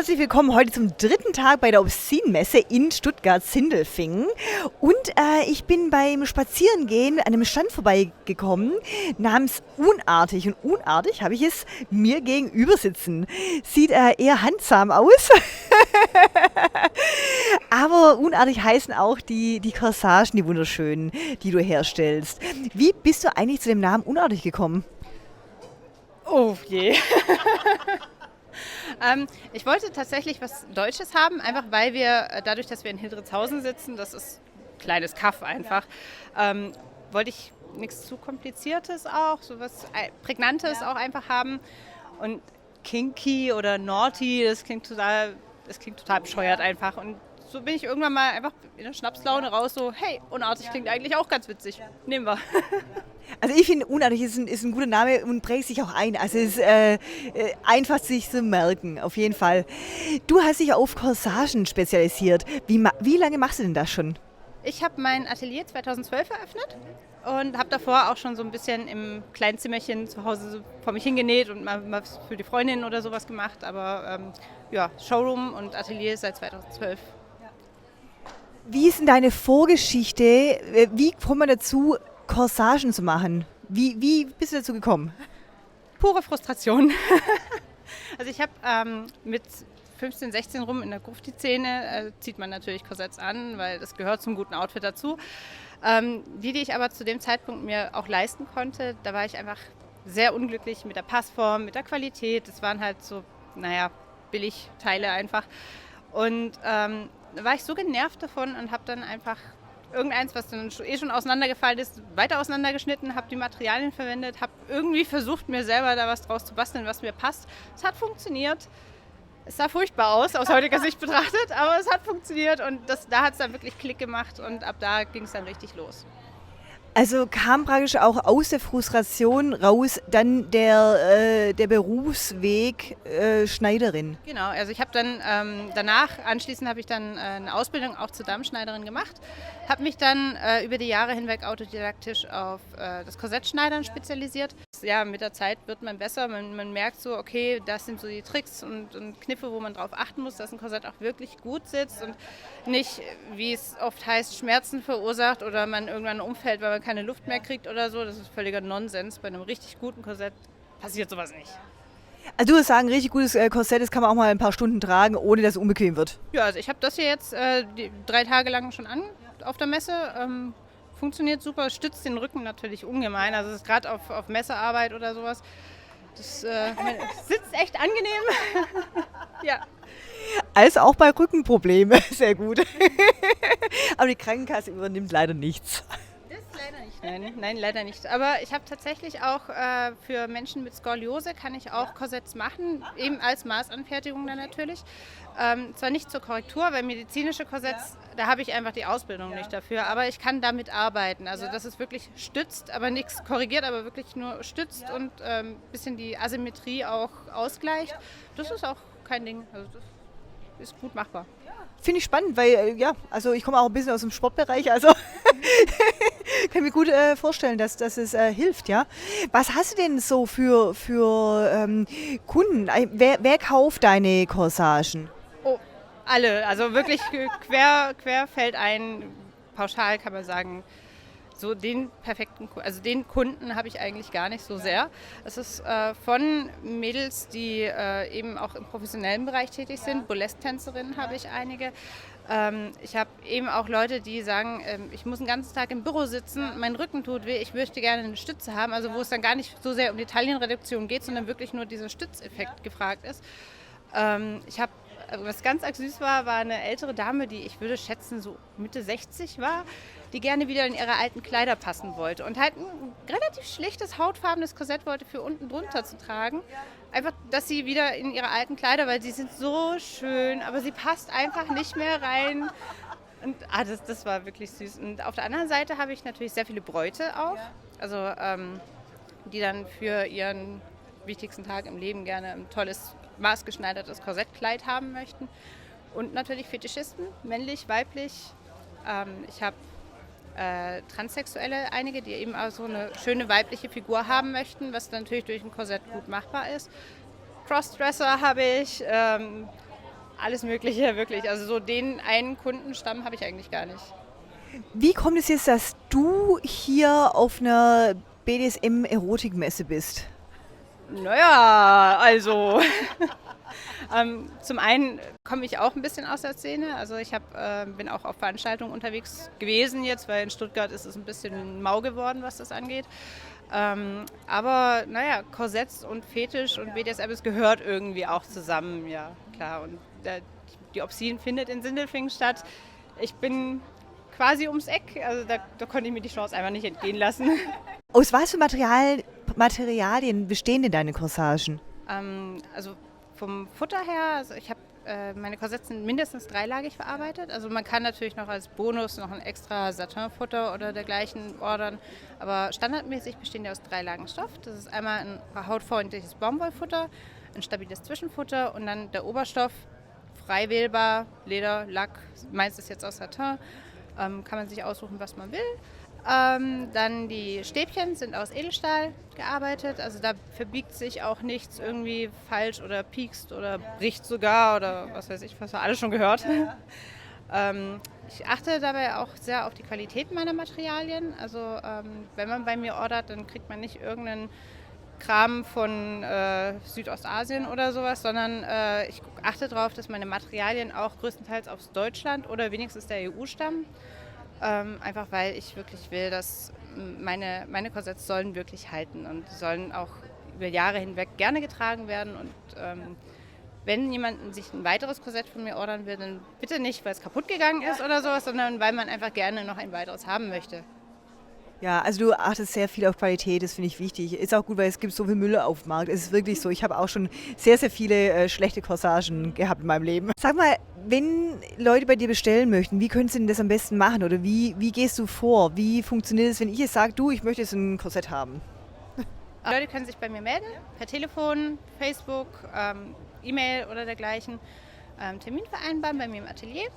Herzlich willkommen heute zum dritten Tag bei der Obscene-Messe in Stuttgart-Sindelfingen. Und ich bin beim Spazierengehen an einem Stand vorbeigekommen namens Unartig. Und unartig habe ich es mir gegenüber sitzen. Sieht eher handsam aus. Aber unartig heißen auch die Corsagen, die wunderschönen, die du herstellst. Wie bist du eigentlich zu dem Namen Unartig gekommen? Oh je. Ich wollte tatsächlich was Deutsches haben, einfach weil wir, dadurch, dass wir in Hildritzhausen sitzen, das ist ein kleines Kaff einfach, wollte ich nichts zu Kompliziertes auch, so was Prägnantes auch einfach haben. Und kinky oder naughty, das klingt total bescheuert einfach. Und so bin ich irgendwann mal einfach in der Schnapslaune raus, so, hey, unartig klingt eigentlich auch ganz witzig, nehmen wir. Also ich finde, unartig ist ein guter Name und prägt sich auch ein. Also es ist einfach sich zu merken, auf jeden Fall. Du hast dich auf Corsagen spezialisiert. Wie lange machst du denn das schon? Ich habe mein Atelier 2012 eröffnet und habe davor auch schon so ein bisschen im kleinen Zimmerchen zu Hause so vor mich hingenäht und mal für die Freundin oder sowas gemacht. Aber Showroom und Atelier seit 2012. Wie ist denn deine Vorgeschichte? Wie kommt man dazu, Corsagen zu machen? Wie bist du dazu gekommen? Pure Frustration. Also ich habe mit 15, 16 rum in der Grufti-Szene zieht man natürlich Korsetts an, weil das gehört zum guten Outfit dazu. Die ich aber zu dem Zeitpunkt mir auch leisten konnte, da war ich einfach sehr unglücklich mit der Passform, mit der Qualität. Das waren halt so, Billigteile einfach. Und da war ich so genervt davon und habe dann einfach irgendeins, was dann schon auseinandergefallen ist, weiter auseinandergeschnitten, habe die Materialien verwendet, habe irgendwie versucht, mir selber da was draus zu basteln, was mir passt. Es hat funktioniert. Es sah furchtbar aus heutiger Sicht betrachtet, aber es hat funktioniert und da hat es dann wirklich Klick gemacht und ab da ging es dann richtig los. Also kam praktisch auch aus der Frustration raus dann der Berufsweg Schneiderin. Genau, also ich habe dann anschließend habe ich dann eine Ausbildung auch zur Damenschneiderin gemacht, habe mich dann über die Jahre hinweg autodidaktisch auf das Korsettschneidern spezialisiert. Ja, mit der Zeit wird man besser, man merkt so, okay, das sind so die Tricks und Kniffe, wo man drauf achten muss, dass ein Korsett auch wirklich gut sitzt und nicht, wie es oft heißt, Schmerzen verursacht oder man irgendwann umfällt, weil man keine Luft mehr kriegt oder so. Das ist völliger Nonsens. Bei einem richtig guten Korsett passiert sowas nicht. Also du würdest sagen, ein richtig gutes Korsett, das kann man auch mal ein paar Stunden tragen, ohne dass es unbequem wird. Ja, also ich habe das hier jetzt 3 Tage lang schon an auf der Messe. Funktioniert super, stützt den Rücken natürlich ungemein. Also es ist gerade auf Messearbeit oder sowas. Das sitzt echt angenehm. Ja. Als auch bei Rückenproblemen, sehr gut. Aber die Krankenkasse übernimmt leider nichts. Das leider nicht. Nein, leider nicht. Aber ich habe tatsächlich auch für Menschen mit Skoliose kann ich auch Korsetts machen, eben als Maßanfertigung dann natürlich. Zwar nicht zur Korrektur, weil medizinische Korsetts, da habe ich einfach die Ausbildung nicht dafür, aber ich kann damit arbeiten. Also dass es wirklich stützt, aber nichts korrigiert, aber wirklich nur stützt und ein bisschen die Asymmetrie auch ausgleicht. Das ist auch kein Ding. Also das ist gut machbar. Finde ich spannend, weil also ich komme auch ein bisschen aus dem Sportbereich, also kann mir gut vorstellen, dass es hilft, ja. Was hast du denn so für Kunden? Wer kauft deine Corsagen? Oh, alle, also wirklich quer fällt ein, pauschal kann man sagen, so den den Kunden habe ich eigentlich gar nicht so sehr. Es ist von Mädels, die eben auch im professionellen Bereich tätig sind, Burlesque-Tänzerinnen habe ich einige. Ich habe eben auch Leute, die sagen, ich muss den ganzen Tag im Büro sitzen, mein Rücken tut weh, ich möchte gerne eine Stütze haben, also wo es dann gar nicht so sehr um die Taillenreduktion geht, sondern wirklich nur dieser Stützeffekt gefragt ist. Was ganz arg süß war eine ältere Dame, die ich würde schätzen so Mitte 60 war, die gerne wieder in ihre alten Kleider passen wollte und halt ein relativ schlechtes, hautfarbenes Korsett wollte für unten drunter zu tragen. Einfach, dass sie wieder in ihre alten Kleider, weil sie sind so schön, aber sie passt einfach nicht mehr rein. Und das war wirklich süß. Und auf der anderen Seite habe ich natürlich sehr viele Bräute auch, also die dann für ihren wichtigsten Tag im Leben gerne ein tolles, maßgeschneidertes Korsettkleid haben möchten. Und natürlich Fetischisten, männlich, weiblich. Ich habe Transsexuelle, einige, die eben auch so eine schöne weibliche Figur haben möchten, was natürlich durch ein Korsett gut machbar ist. Crossdresser habe ich, alles Mögliche, wirklich. Also so den einen Kundenstamm habe ich eigentlich gar nicht. Wie kommt es jetzt, dass du hier auf einer BDSM-Erotikmesse bist? Naja, also zum einen komme ich auch ein bisschen aus der Szene. Also ich bin auch auf Veranstaltungen unterwegs gewesen jetzt, weil in Stuttgart ist es ein bisschen mau geworden, was das angeht. Aber naja, Korsetts und Fetisch und BDSM, es gehört irgendwie auch zusammen, ja klar. Und die Obscene findet in Sindelfingen statt. Ich bin quasi ums Eck, also da konnte ich mir die Chance einfach nicht entgehen lassen. Aus was für Materialien bestehen denn deine Corsagen? Also vom Futter her, also ich habe meine Korsetts sind mindestens dreilagig verarbeitet. Also man kann natürlich noch als Bonus noch ein extra Satinfutter oder dergleichen ordern. Aber standardmäßig bestehen die aus 3 Lagen Stoff. Das ist einmal ein hautfreundliches Baumwollfutter, ein stabiles Zwischenfutter und dann der Oberstoff, frei wählbar, Leder, Lack, meistens jetzt aus Satin. Kann man sich aussuchen, was man will. Dann die Stäbchen sind aus Edelstahl gearbeitet, also da verbiegt sich auch nichts irgendwie falsch oder piekst oder bricht sogar oder was weiß ich, was wir alle schon gehört. Ich achte dabei auch sehr auf die Qualität meiner Materialien, also wenn man bei mir ordert, dann kriegt man nicht irgendeinen Kram von Südostasien oder sowas, sondern ich achte darauf, dass meine Materialien auch größtenteils aus Deutschland oder wenigstens der EU stammen. Einfach weil ich wirklich will, dass meine Korsetts sollen wirklich halten und sollen auch über Jahre hinweg gerne getragen werden. Und wenn jemand sich ein weiteres Korsett von mir ordern will, dann bitte nicht, weil es kaputt gegangen ist oder sowas, sondern weil man einfach gerne noch ein weiteres haben möchte. Ja, also du achtest sehr viel auf Qualität, das finde ich wichtig. Ist auch gut, weil es gibt so viel Müll auf dem Markt. Es ist wirklich so. Ich habe auch schon sehr, sehr viele schlechte Corsagen gehabt in meinem Leben. Sag mal, wenn Leute bei dir bestellen möchten, wie können sie denn das am besten machen? Oder wie gehst du vor? Wie funktioniert es, wenn ich jetzt sage, du, ich möchte jetzt ein Korsett haben? Leute können sich bei mir melden, per Telefon, Facebook, E-Mail oder dergleichen. Termin vereinbaren bei mir im Atelier.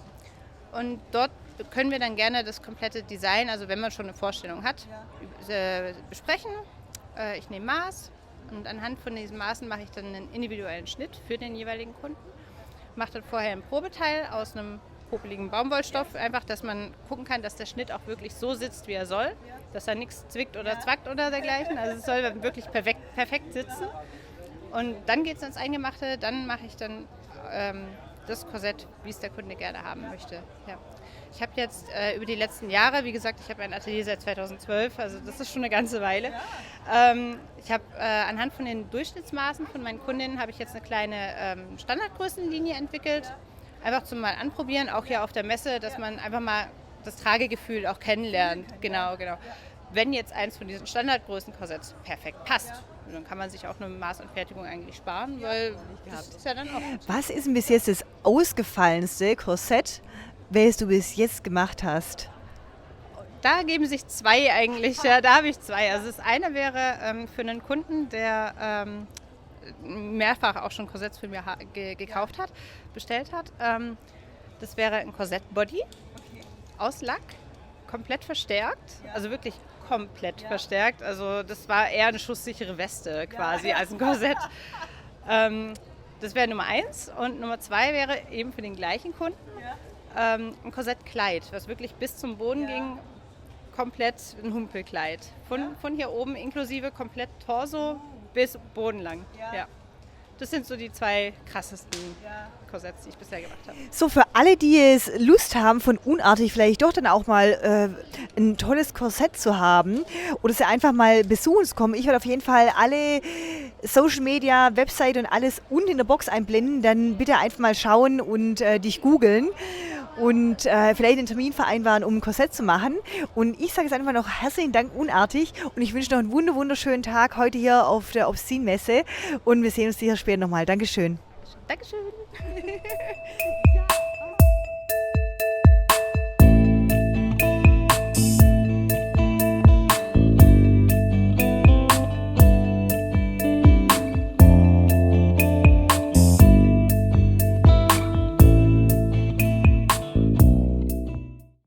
Und dort können wir dann gerne das komplette Design, also wenn man schon eine Vorstellung hat, besprechen. Ich nehme Maß und anhand von diesen Maßen mache ich dann einen individuellen Schnitt für den jeweiligen Kunden. Mache dann vorher ein Probeteil aus einem popeligen Baumwollstoff, einfach, dass man gucken kann, dass der Schnitt auch wirklich so sitzt, wie er soll, dass da nichts zwickt oder zwackt oder dergleichen. Also es soll wirklich perfekt sitzen. Und dann geht es ins Eingemachte, dann mache ich dann das Korsett, wie es der Kunde gerne haben möchte. Ja. Ich habe jetzt über die letzten Jahre, wie gesagt, ich habe ein Atelier seit 2012, also das ist schon eine ganze Weile. Ich habe anhand von den Durchschnittsmaßen von meinen Kundinnen habe ich jetzt eine kleine Standardgrößenlinie entwickelt. Einfach zum mal anprobieren, auch hier auf der Messe, dass man einfach mal das Tragegefühl auch kennenlernt. Genau. Wenn jetzt eins von diesen Standardgrößen-Korsetts perfekt passt, dann kann man sich auch eine Maßanfertigung eigentlich sparen, weil das ist ja dann auch. Was ist denn bis jetzt das ausgefallenste Korsett, welches du bis jetzt gemacht hast? Da geben sich 2 eigentlich, ja, da habe ich 2. Also das eine wäre für einen Kunden, der mehrfach auch schon Korsetts für mich gekauft hat, bestellt hat. Das wäre ein Korsett-Body aus Lack, komplett verstärkt, also wirklich komplett verstärkt. Also das war eher eine schusssichere Weste quasi als ein Korsett. Das wäre Nummer 1 und Nummer 2 wäre eben für den gleichen Kunden ein Korsettkleid, was wirklich bis zum Boden ging, komplett ein Humpelkleid. Von hier oben inklusive komplett Torso bis Boden lang. Ja. Das sind so die 2 krassesten Korsetts, die ich bisher gemacht habe. So, für alle, die es Lust haben, von Unartig vielleicht doch dann auch mal ein tolles Korsett zu haben oder sie einfach mal besuchen zu kommen. Ich werde auf jeden Fall alle Social Media, Website und alles unten in der Box einblenden. Dann bitte einfach mal schauen und dich googeln und vielleicht einen Termin vereinbaren, um ein Korsett zu machen. Und ich sage jetzt einfach noch herzlichen Dank, Unartig. Und ich wünsche noch einen wunderschönen Tag heute hier auf der Obscene Messe. Und wir sehen uns sicher später nochmal. Dankeschön. Dankeschön.